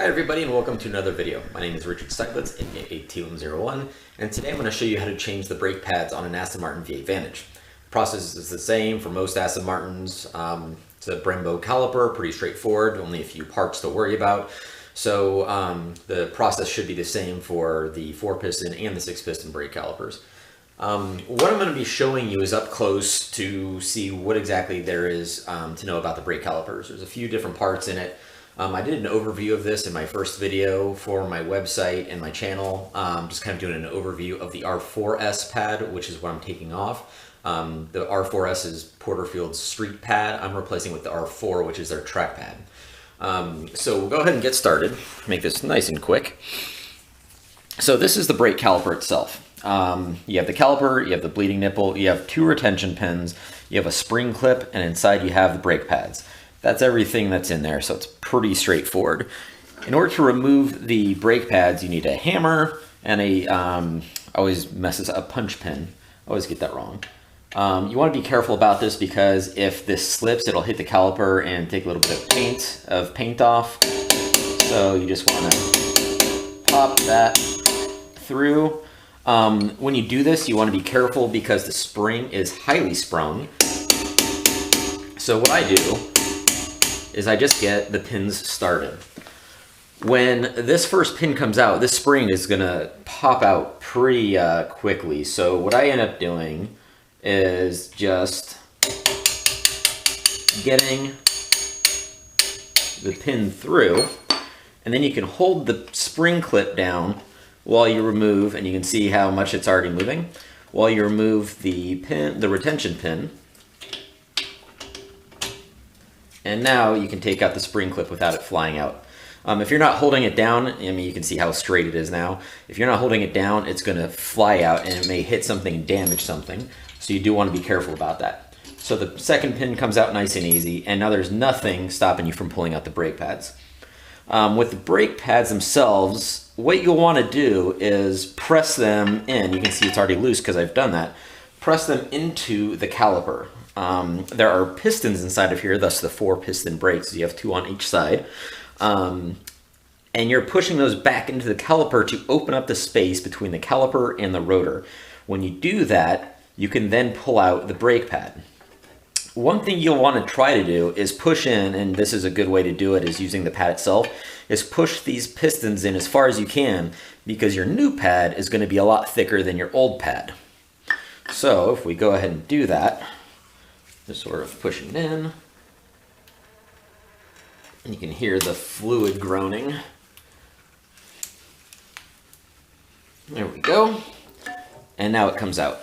Hi everybody and welcome to another video. My name is Richard Steiglitz, aka T101, and today I'm going to show you how to change the brake pads on an Aston Martin V8 Vantage. The process is the same for most Aston Martins. It's a Brembo caliper, pretty straightforward, only a few parts to worry about. So the process should be the same for the 4-piston and the 6-piston brake calipers. What I'm going to be showing you is up close to see what exactly there is to know about the brake calipers. There's a few different parts in it. I did an overview of this in my first video for my website and my channel, just kind of doing an overview of the R4S pad, which is what I'm taking off. The R4S is Porterfield's street pad. I'm replacing with the R4, which is their track pad. So we'll go ahead and get started, make this nice and quick. So this is the brake caliper itself. You have the caliper, you have the bleeding nipple, you have 2 retention pins, you have a spring clip, and inside you have the brake pads. That's everything that's in there, so it's pretty straightforward. In order to remove the brake pads, you need a hammer and a, always messes up, a punch pin. I always get that wrong. You want to be careful about this because if this slips, it'll hit the caliper and take a little bit of paint off. So you just want to pop that through. When you do this, you want to be careful because the spring is highly sprung. So what I do is I just get the pins started. When this first pin comes out, this spring is gonna pop out pretty quickly. So what I end up doing is just getting the pin through, and then you can hold the spring clip down while you remove, and you can see how much it's already moving, while you remove the pin, the retention pin. And now you can take out the spring clip without it flying out. If you're not holding it down, I mean, you can see how straight it is now. If you're not holding it down, it's gonna fly out and it may hit something and damage something. So you do wanna be careful about that. So the second pin comes out nice and easy, and now there's nothing stopping you from pulling out the brake pads. With the brake pads themselves, what you'll wanna do is press them in. You can see it's already loose because I've done that. Press them into the caliper. There are pistons inside of here, thus the 4-piston brakes. You have 2 on each side. And you're pushing those back into the caliper to open up the space between the caliper and the rotor. When you do that, you can then pull out the brake pad. One thing you'll want to try to do is push in, and this is a good way to do it is using the pad itself, is push these pistons in as far as you can because your new pad is going to be a lot thicker than your old pad. So if we go ahead and do that, just sort of pushing it in. And you can hear the fluid groaning. There we go. And now it comes out.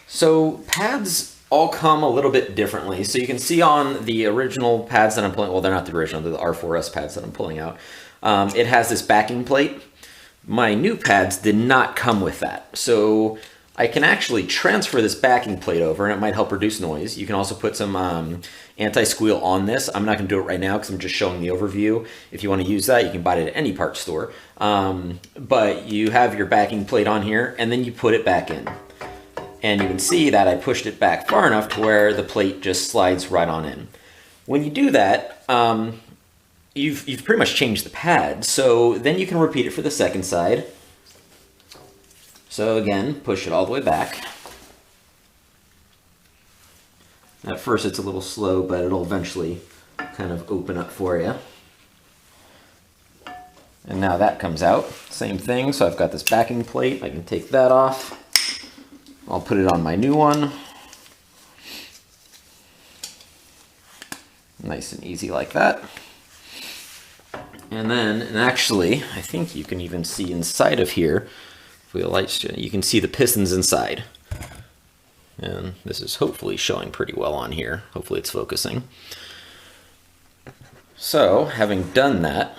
So pads all come a little bit differently. So you can see on the original pads that I'm pulling, well, they're not the original, they're the R4S pads that I'm pulling out. It has this backing plate. My new pads did not come with that. So I can actually transfer this backing plate over and it might help reduce noise. You can also put some anti-squeal on this. I'm not going to do it right now because I'm just showing the overview. If you want to use that, you can buy it at any parts store. But you have your backing plate on here and then you put it back in. And you can see that I pushed it back far enough to where the plate just slides right on in. When you do that, you've pretty much changed the pad. So then you can repeat it for the second side. So again, push it all the way back. At first it's a little slow, but it'll eventually kind of open up for you. And now that comes out. Same thing, so I've got this backing plate. I can take that off. I'll put it on my new one. Nice and easy like that. And then, and actually, I think you can even see inside of here, you can see the pistons inside. And this is hopefully showing pretty well on here. Hopefully it's focusing. So, having done that,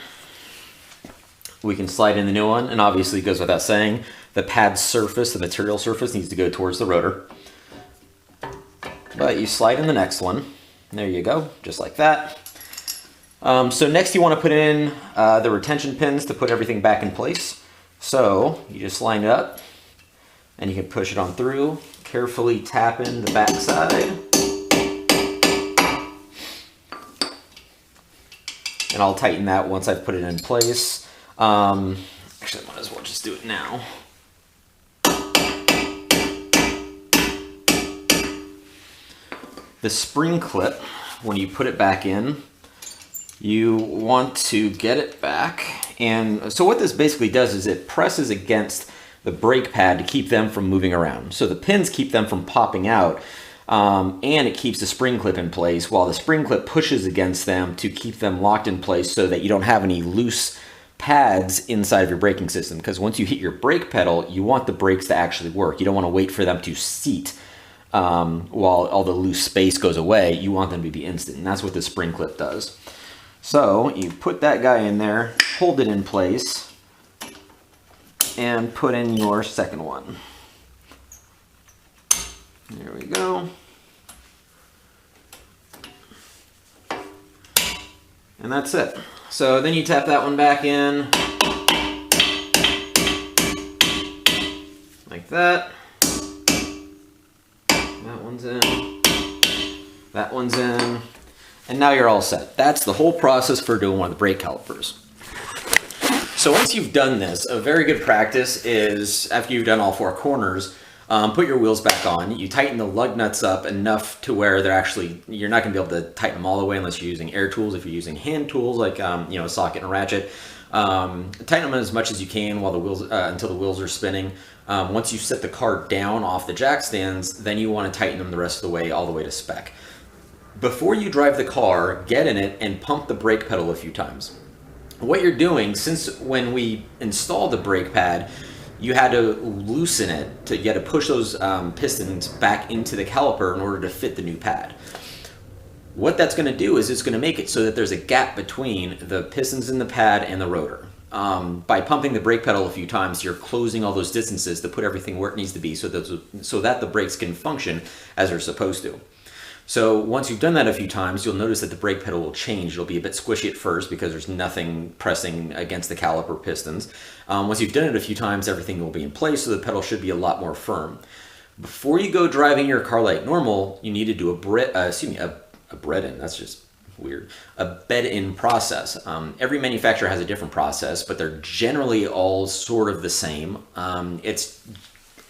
we can slide in the new one, and obviously it goes without saying, the pad surface, the material surface, needs to go towards the rotor. But you slide in the next one. There you go, just like that. So next you want to put in the retention pins to put everything back in place. So you just line it up and you can push it on through, carefully tap in the back side. and I'll tighten that once I've put it in place. Actually, I might as well just do it now. The spring clip, when you put it back in, you want to get it back. And so what this basically does is it presses against the brake pad to keep them from moving around. So the pins keep them from popping out, and it keeps the spring clip in place while the spring clip pushes against them to keep them locked in place so that you don't have any loose pads inside of your braking system. Because once you hit your brake pedal, you want the brakes to actually work. You don't want to wait for them to seat while all the loose space goes away. You want them to be instant, and that's what the spring clip does. So you put that guy in there, hold it in place, and put in your second one. There we go. And that's it. So then you tap that one back in, like that. That one's in, that one's in, and now you're all set. That's the whole process for doing one of the brake calipers. So once you've done this, a very good practice is, after you've done all four corners, put your wheels back on. You tighten the lug nuts up enough to where they're actually, you're not going to be able to tighten them all the way unless you're using air tools. If you're using hand tools like you know, a socket and a ratchet, tighten them as much as you can while the wheels until the wheels are spinning. Once you set the car down off the jack stands, then you want to tighten them the rest of the way, all the way to spec. Before you drive the car, get in it and pump the brake pedal a few times. What you're doing, since when we installed the brake pad, you had to loosen it, you had to push those pistons back into the caliper in order to fit the new pad. What that's going to do is it's going to make it so that there's a gap between the pistons in the pad and the rotor. By pumping the brake pedal a few times, you're closing all those distances to put everything where it needs to be so that the brakes can function as they're supposed to. So once you've done that a few times, you'll notice that the brake pedal will change. It'll be a bit squishy at first because there's nothing pressing against the caliper pistons. Once you've done it a few times, everything will be in place, so the pedal should be a lot more firm. Before you go driving your car like normal, you need to do a bed-in. That's just weird. A bed-in process. Every manufacturer has a different process, but they're generally all sort of the same. It's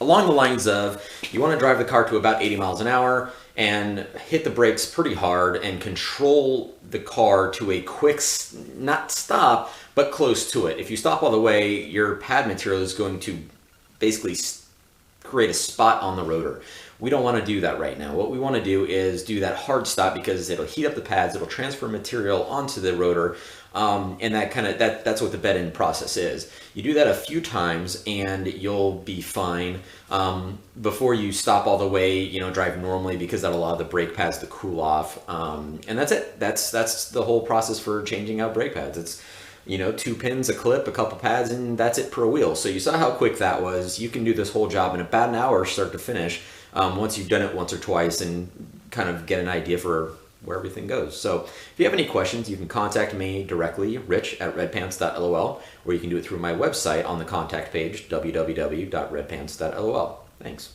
along the lines of, you want to drive the car to about 80 miles an hour and hit the brakes pretty hard and control the car to a quick, not stop, but close to it. If you stop all the way, your pad material is going to basically create a spot on the rotor. We don't want to do that right now. What we want to do is do that hard stop because it'll heat up the pads, it'll transfer material onto the rotor, and that's what the bed-in process is. You do that a few times and you'll be fine before you stop all the way, you know, drive normally, because that'll allow the brake pads to cool off. And that's it. That's the whole process for changing out brake pads. It's, you know, 2 pins, a clip, a couple pads, and that's it per wheel. So you saw how quick that was. You can do this whole job in about an hour, start to finish, once you've done it once or twice and kind of get an idea for where everything goes. So if you have any questions, you can contact me directly, rich@redpants.lol, or you can do it through my website on the contact page, www.redpants.lol. Thanks.